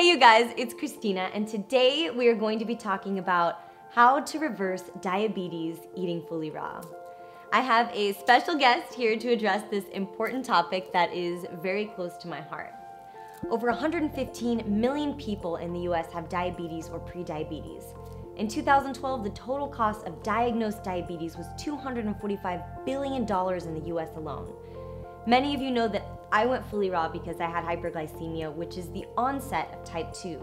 Hey you guys, it's Kristina, and today we are going to be talking about how to reverse diabetes eating fully raw. I have a special guest here to address this important topic that is very close to my heart. Over 115 million people in the US have diabetes or prediabetes. In 2012, the total cost of diagnosed diabetes was $245 billion in the US alone. Many of you know that I went fully raw because I had hyperglycemia, which is the onset of type 2,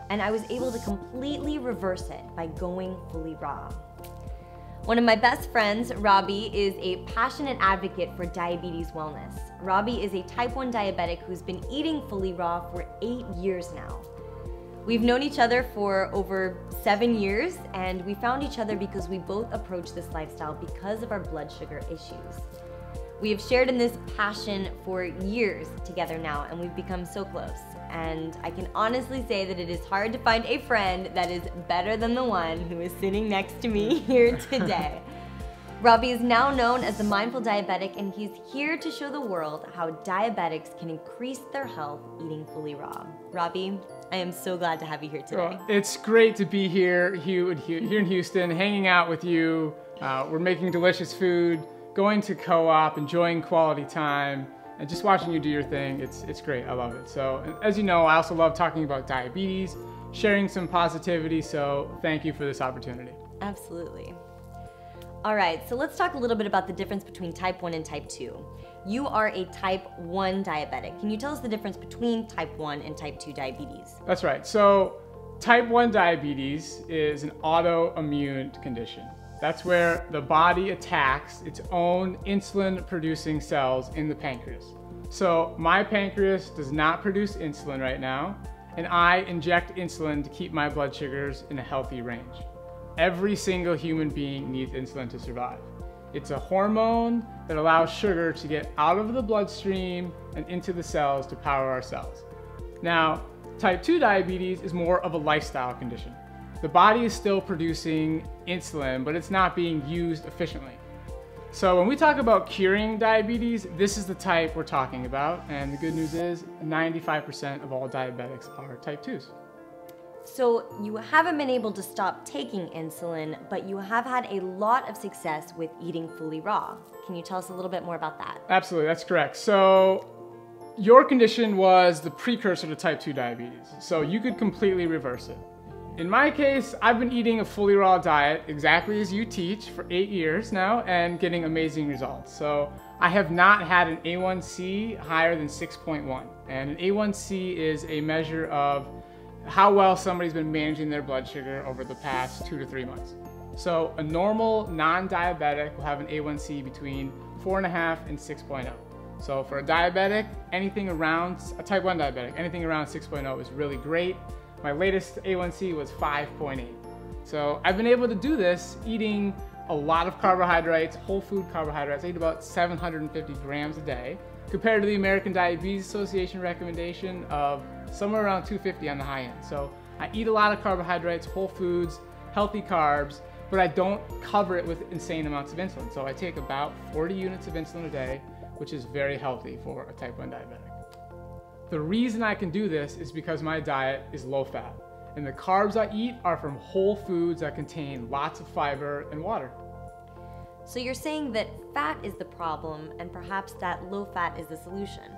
and I was able to completely reverse it by going fully raw. One of my best friends, Robby, is a passionate advocate for diabetes wellness. Robby is a type 1 diabetic who's been eating fully raw for 8 years now. We've known each other for over 7 years, and we found each other because we both approach this lifestyle because of our blood sugar issues. We have shared in this passion for years together now, and we've become so close. And I can honestly say that it is hard to find a friend that is better than the one who is sitting next to me here today. Robby is now known as the Mindful Diabetic, and he's here to show the world how diabetics can increase their health eating fully raw. Robby, I am so glad to have you here today. Well, it's great to be here in Houston, hanging out with you. We're making delicious food, going to co-op, enjoying quality time, and just watching you do your thing. It's great, I love it. So, as you know, I also love talking about diabetes, sharing some positivity, so thank you for this opportunity. Absolutely. All right, so let's talk a little bit about the difference between type 1 and type 2. You are a type 1 diabetic. Can you tell us the difference between type 1 and type 2 diabetes? That's right. So, type 1 diabetes is an autoimmune condition. That's where the body attacks its own insulin-producing cells in the pancreas. So my pancreas does not produce insulin right now, and I inject insulin to keep my blood sugars in a healthy range. Every single human being needs insulin to survive. It's a hormone that allows sugar to get out of the bloodstream and into the cells to power our cells. Now, type 2 diabetes is more of a lifestyle condition. The body is still producing insulin, but it's not being used efficiently. So when we talk about curing diabetes, this is the type we're talking about. And the good news is 95% of all diabetics are type 2s. So you haven't been able to stop taking insulin, but you have had a lot of success with eating fully raw. Can you tell us a little bit more about that? Absolutely, that's correct. So your condition was the precursor to type 2 diabetes. So you could completely reverse it. In my case, I've been eating a fully raw diet exactly as you teach for 8 years now and getting amazing results. So I have not had an A1C higher than 6.1. And an A1C is a measure of how well somebody's been managing their blood sugar over the past 2 to 3 months. So a normal non-diabetic will have an A1C between 4.5 and 6.0. So for a diabetic, anything around, a type 1 diabetic, anything around 6.0 is really great. My latest A1C was 5.8. So I've been able to do this eating a lot of carbohydrates, whole food carbohydrates. I eat about 750 grams a day, compared to the American Diabetes Association recommendation of somewhere around 250 on the high end. So I eat a lot of carbohydrates, whole foods, healthy carbs, but I don't cover it with insane amounts of insulin. So I take about 40 units of insulin a day, which is very healthy for a type 1 diabetic. The reason I can do this is because my diet is low fat, and the carbs I eat are from whole foods that contain lots of fiber and water. So you're saying that fat is the problem and perhaps that low fat is the solution.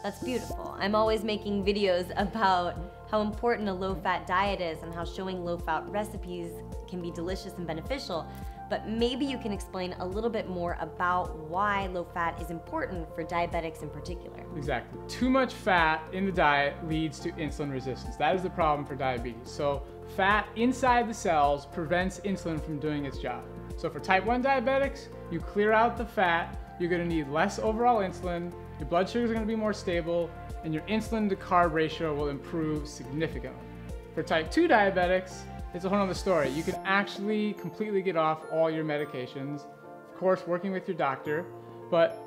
That's beautiful. I'm always making videos about how important a low fat diet is and how showing low fat recipes can be delicious and beneficial. But maybe you can explain a little bit more about why low fat is important for diabetics in particular. Exactly. Too much fat in the diet leads to insulin resistance. That is the problem for diabetes. So fat inside the cells prevents insulin from doing its job. So for type 1 diabetics, you clear out the fat, you're going to need less overall insulin, your blood sugars are going to be more stable, and your insulin to carb ratio will improve significantly. For type 2 diabetics, it's a whole other story. You can actually completely get off all your medications, of course working with your doctor, but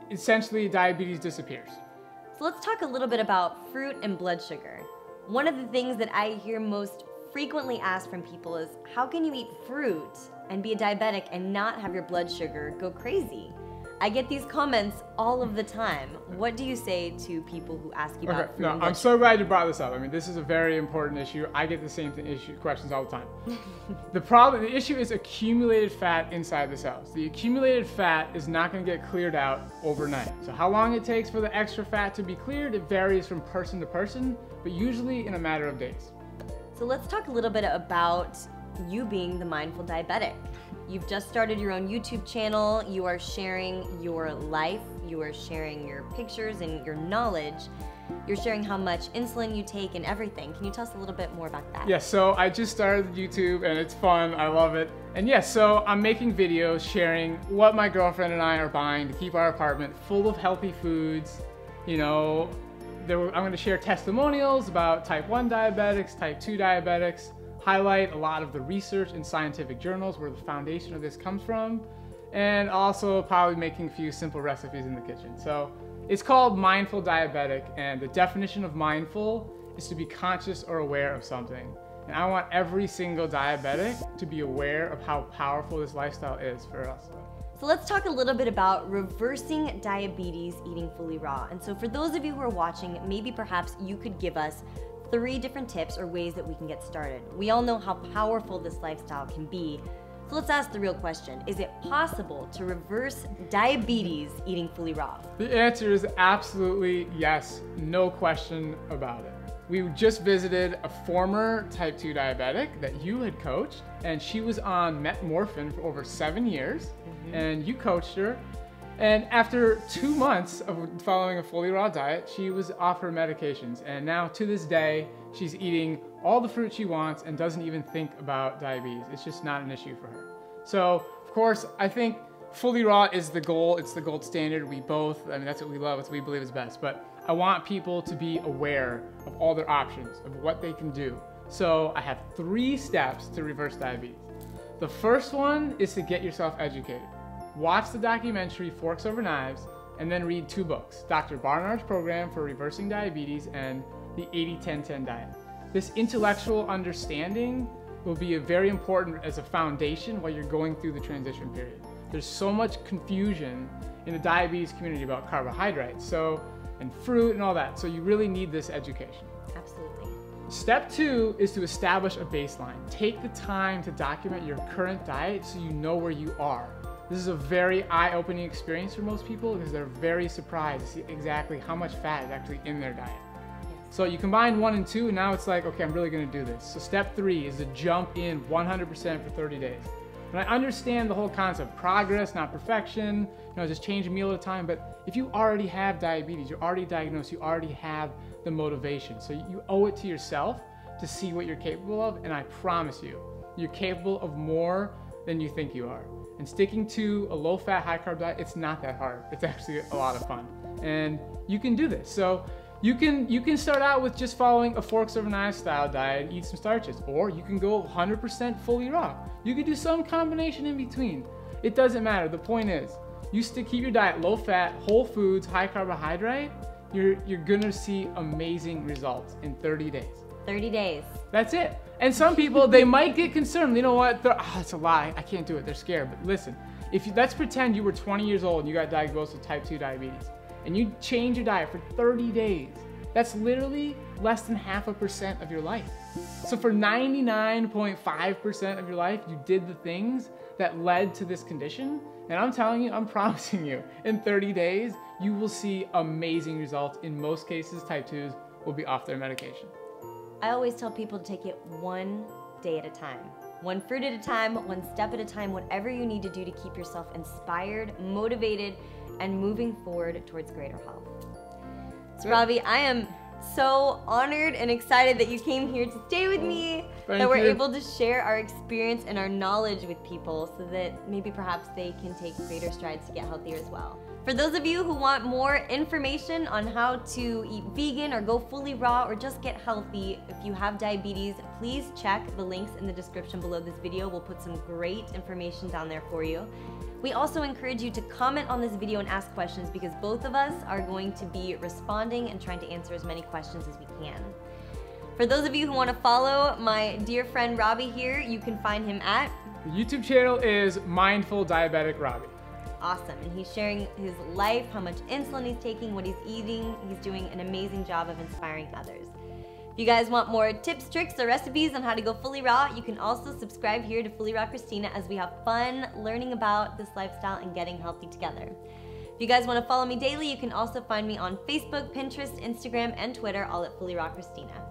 essentially diabetes disappears. So let's talk a little bit about fruit and blood sugar. One of the things that I hear most frequently asked from people is, how can you eat fruit and be a diabetic and not have your blood sugar go crazy? I get these comments all of the time. What do you say to people who ask you about fruit? No, and I'm so glad you brought this up. I mean, this is a very important issue. I get the same questions all the time. The issue is accumulated fat inside the cells. The accumulated fat is not going to get cleared out overnight. So how long it takes for the extra fat to be cleared, it varies from person to person, but usually in a matter of days. So let's talk a little bit about you being the mindful diabetic. You've just started your own YouTube channel. You are sharing your life. You are sharing your pictures and your knowledge. You're sharing how much insulin you take and everything. Can you tell us a little bit more about that? Yeah, so I just started YouTube and it's fun. I love it. And yes, so I'm making videos sharing what my girlfriend and I are buying to keep our apartment full of healthy foods. You know, I'm going to share testimonials about type 1 diabetics, type 2 diabetics, highlight a lot of the research in scientific journals where the foundation of this comes from, and also probably making a few simple recipes in the kitchen. So it's called Mindful Diabetic, and the definition of mindful is to be conscious or aware of something. And I want every single diabetic to be aware of how powerful this lifestyle is for us. So let's talk a little bit about reversing diabetes eating fully raw. And so for those of you who are watching, maybe perhaps you could give us 3 different tips or ways that we can get started. We all know how powerful this lifestyle can be. So let's ask the real question. Is it possible to reverse diabetes eating fully raw? The answer is absolutely yes, no question about it. We just visited a former type 2 diabetic that you had coached, and she was on metformin for over 7 years, and you coached her. And after 2 months of following a fully raw diet, she was off her medications. And now to this day, she's eating all the fruit she wants and doesn't even think about diabetes. It's just not an issue for her. So, of course, I think fully raw is the goal. It's the gold standard. I mean, that's what we love. It's what we believe is best. But I want people to be aware of all their options, of what they can do. So I have 3 steps to reverse diabetes. The first one is to get yourself educated. Watch the documentary Forks Over Knives, and then read 2 books, Dr. Barnard's program for reversing diabetes and the 80-10-10 diet. This intellectual understanding will be very important as a foundation while you're going through the transition period. There's so much confusion in the diabetes community about carbohydrates, and fruit and all that, so you really need this education. Absolutely. Step 2 is to establish a baseline. Take the time to document your current diet so you know where you are. This is a very eye-opening experience for most people because they're very surprised to see exactly how much fat is actually in their diet. So you combine 1 and 2, and now it's like, okay, I'm really gonna do this. So step 3 is to jump in 100% for 30 days. And I understand the whole concept, progress, not perfection, just change a meal at a time, but if you already have diabetes, you're already diagnosed, you already have the motivation. So you owe it to yourself to see what you're capable of, and I promise you, you're capable of more than you think you are. And sticking to a low-fat, high-carb diet, it's not that hard. It's actually a lot of fun. And you can do this. So you can start out with just following a Forks Over Knives style diet and eat some starches. Or you can go 100% fully raw. You could do some combination in between. It doesn't matter. The point is, you keep your diet low-fat, whole foods, high carbohydrate, you're gonna see amazing results in 30 days. 30 days. That's it. And some people, they might get concerned. You know what? It's a lie. I can't do it. They're scared. But listen, let's pretend you were 20 years old and you got diagnosed with type 2 diabetes, and you change your diet for 30 days. That's literally less than 0.5% of your life. So for 99.5% of your life, you did the things that led to this condition. And I'm telling you, I'm promising you, in 30 days, you will see amazing results. In most cases, type 2s will be off their medication. I always tell people to take it 1 day at a time. 1 fruit at a time, 1 step at a time, whatever you need to do to keep yourself inspired, motivated, and moving forward towards greater health. So Robby, I am so honored and excited that you came here to stay with me, that we're able to share our experience and our knowledge with people so that maybe perhaps they can take greater strides to get healthier as well. For those of you who want more information on how to eat vegan or go fully raw or just get healthy, if you have diabetes, please check the links in the description below this video. We'll put some great information down there for you. We also encourage you to comment on this video and ask questions because both of us are going to be responding and trying to answer as many questions as we can. For those of you who want to follow my dear friend Robby here, you can find him at... The YouTube channel is Mindful Diabetic Robby. awesome. And he's sharing his life, how much insulin he's taking, what he's eating. He's doing an amazing job of inspiring others. If you guys want more tips, tricks, or recipes on how to go fully raw, you can also subscribe here to FullyRaw Kristina as we have fun learning about this lifestyle and getting healthy together. If you guys want to follow me daily, you can also find me on Facebook, Pinterest, Instagram, and Twitter, all at FullyRaw Kristina.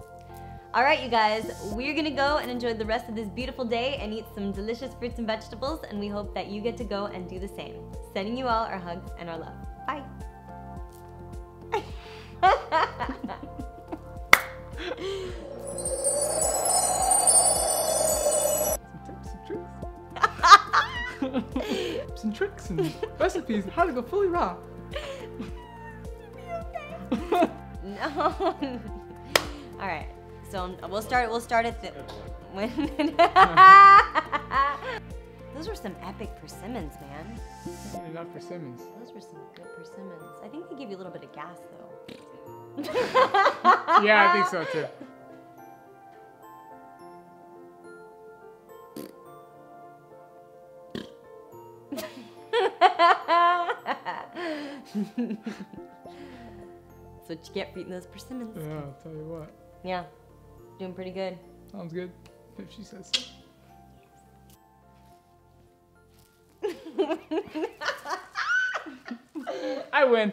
All right, you guys, we're gonna go and enjoy the rest of this beautiful day and eat some delicious fruits and vegetables, and we hope that you get to go and do the same. Sending you all our hugs and our love. Bye. Some tricks and recipes, how to go fully raw. No. All right. So we'll start at the when Those were some epic persimmons, man. Not persimmons. Those were some good persimmons. I think they give you a little bit of gas though. Yeah, I think so too. That's what you get for eating those persimmons. Yeah, I'll tell you what. Yeah, doing pretty good. Sounds good, if she says so. I win.